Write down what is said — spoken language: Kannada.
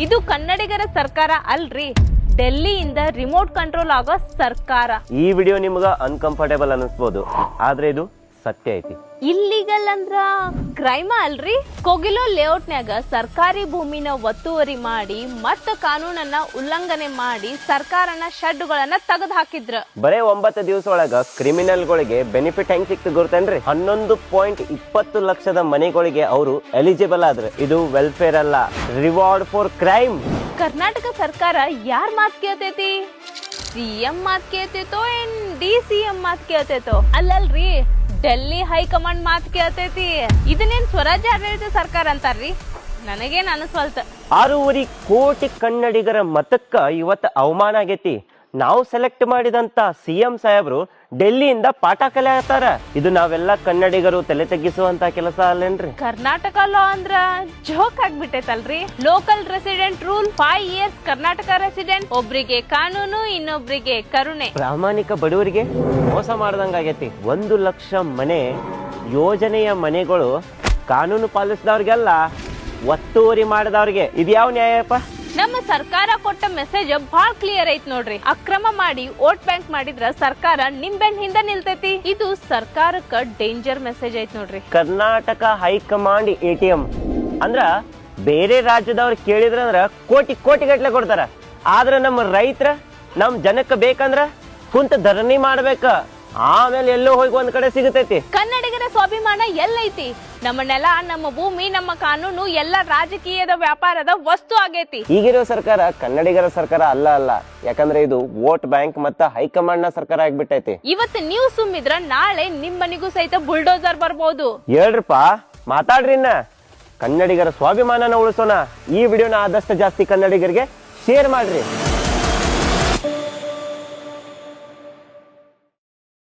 ಇದು ಕನ್ನಡಿಗರ ಸರ್ಕಾರ ಅಲ್ರಿ, ಡೆಲ್ಲಿಯಿಂದ ರಿಮೋಟ್ ಕಂಟ್ರೋಲ್ ಆಗೋ ಸರ್ಕಾರ. ಈ ವಿಡಿಯೋ ನಿಮ್ಗ ಅನ್ಕಂಫರ್ಟೇಬಲ್ ಅನಿಸ್ಬೋದು, ಆದ್ರೆ ಇದು ಸತ್ಯ ಐತಿ. ಇಲ್ಲಿಗಲ್ ಅಂದ್ರ ಕ್ರೈಮ ಅಲ್ರಿ. ಕೋಗಿಲೋ ಲೇಔಟ್ನ್ಯಾಗ ಸರ್ಕಾರಿ ಭೂಮಿನ ಒತ್ತುವರಿ ಮಾಡಿ ಮತ್ತ ಕಾನೂನನ್ನ ಉಲ್ಲಂಘನೆ ಮಾಡಿ ಸರ್ಕಾರನ ಶೆಡ್ಗಳನ್ನ ತೆಗೆದು ಹಾಕಿದ್ರ. ಬರೇ 9 ದಿವಸ ಒಳಗ ಕ್ರಿಮಿನಲ್ಗಳಿಗೆ ಬೆನಿಫಿಟ್ ಹೆಂಗ್ ಸಿಕ್ತು ಗೊತ್ತೇನ್ರಿ? 11.20 ಲಕ್ಷದ ಮನೆಗಳಿಗೆ ಅವರು ಎಲಿಜಿಬಲ್ ಆದ್ರು. ಇದು ವೆಲ್ಫೇರ್ ಅಲ್ಲ, ರಿವಾರ್ಡ್ ಫಾರ್ ಕ್ರೈಮ್. ಕರ್ನಾಟಕ ಸರ್ಕಾರ ಯಾರ್ ಮಾತ್ ಕೇಳ್ತೈತಿ? ಸಿಎಂ ಮಾತ್ ಕೇಳ್ತೈತೋ ಏನ್ DCM ಮಾತ್ ಕೇಳ್ತೈತೋ? ಅಲ್ಲಲ್ರಿ, ಡೆಲ್ಲಿ ಹೈಕಮಾಂಡ್ ಮಾತ್ ಕೇಳ್ತೈತಿ. ಇದನ್ನೇನ್ ಸ್ವರಾಜ್ಯ ಆಡಳಿತ ಸರ್ಕಾರ ಅಂತಾರ್ರಿ? ನನಗೇನ್ ಅನಿಸ್ವಲ್ತ. 6.5 ಕೋಟಿ ಕನ್ನಡಿಗರ ಮತಕ್ಕ ಇವತ್ತು ಅವಮಾನ ಆಗೈತಿ. ನಾವು ಸೆಲೆಕ್ಟ್ ಮಾಡಿದಂತ CM ಸಾಹೇಬ್ರು ಡೆಲ್ಲಿಯಿಂದ ಪಾಠ ಕಲಿಯತ್ತಾರ. ಇದು ನಾವೆಲ್ಲ ಕನ್ನಡಿಗರು ತಲೆ ತಗ್ಗಿಸುವಂತ ಕೆಲಸ ಅಲ್ಲೇನ್ರಿ? ಕರ್ನಾಟಕ ಲಾ ಅಂದ್ರ ಜೋಕ್ ಆಗ್ಬಿಟ್ಟೈತಲ್ರಿ. Local resident rule 5 years Karnataka resident, ಒಬ್ರಿಗೆ ಕಾನೂನು ಇನ್ನೊಬ್ರಿಗೆ ಕರುಣೆ. ಪ್ರಾಮಾಣಿಕ ಬಡವರಿಗೆ ಮೋಸ ಮಾಡ್ದಂಗಾಗೈತಿ. 1 ಲಕ್ಷ ಮನೆ ಯೋಜನೆಯ ಮನೆಗಳು ಕಾನೂನು ಪಾಲಿಸಿದವ್ರಿಗೆಲ್ಲ ಒತ್ತುವರಿ ಮಾಡಿದವ್ರಿಗೆ ಇದು ಯಾವ ನ್ಯಾಯಪ್ಪ? ನಮ್ಮ ಸರ್ಕಾರ ಕೊಟ್ಟ ಮೆಸೇಜ್ ಬಹಳ ಕ್ಲಿಯರ್ ಐತ್ ನೋಡ್ರಿ. ಅಕ್ರಮ ಮಾಡಿ ವೋಟ್ ಬ್ಯಾಂಕ್ ಮಾಡಿದ್ರ ಸರ್ಕಾರ ನಿಂಬೆನ್ ಹಿಂದೆ ನಿಲ್ತೈತಿ. ಇದು ಸರ್ಕಾರಕ್ಕ ಡೇಂಜರ್ ಮೆಸೇಜ್ ಐತ್ ನೋಡ್ರಿ. ಕರ್ನಾಟಕ ಹೈಕಮಾಂಡ್ ATM ಅಂದ್ರ ಬೇರೆ ರಾಜ್ಯದವ್ರು ಕೇಳಿದ್ರಂದ್ರ ಕೋಟಿ ಗಟ್ಲೆ ಕೊಡ್ತಾರ. ಆದ್ರ ನಮ್ಮ ರೈತರ ನಮ್ ಜನಕ್ಕ ಬೇಕಂದ್ರ ಕುಂತ ಧರಣಿ ಮಾಡ್ಬೇಕ, ಆಮೇಲೆ ಎಲ್ಲೋ ಹೋಗಿ ಒಂದ್ ಕಡೆ ಸಿಗತೈತಿ. ಕನ್ನಡಿಗರ ಸ್ವಾಭಿಮಾನ ಎಲ್ಲೈತಿ? ನಮ್ಮ ನೆಲ, ನಮ್ಮ ಭೂಮಿ, ನಮ್ಮ ಕಾನೂನು ಎಲ್ಲ ರಾಜಕೀಯದ ವ್ಯಾಪಾರದ ವಸ್ತು ಆಗೈತಿ. ಈಗಿರೋ ಸರ್ಕಾರ ಕನ್ನಡಿಗರ ಸರ್ಕಾರ ಅಲ್ಲ. ಯಾಕಂದ್ರೆ ಇದು ವೋಟ್ ಬ್ಯಾಂಕ್ ಮತ್ತ ಹೈಕಮಾಂಡ್ ನ ಸರ್ಕಾರ ಆಗ್ಬಿಟ್ಟೈತಿ. ಇವತ್ತು ನೀವು ಸುಮ್ಮಿದ್ರ ನಾಳೆ ನಿಮ್ ಮನಿಗೂ ಸಹಿತ ಬುಲ್ಡೋಸರ್ ಬರ್ಬೋದು. ಹೇಳ್ರಪ್ಪ, ಮಾತಾಡ್ರಿ. ಕನ್ನಡಿಗರ ಸ್ವಾಭಿಮಾನನ ಉಳಿಸೋಣ. ಈ ವಿಡಿಯೋನ ಆದಷ್ಟು ಜಾಸ್ತಿ ಕನ್ನಡಿಗರಿಗೆ ಶೇರ್ ಮಾಡ್ರಿ.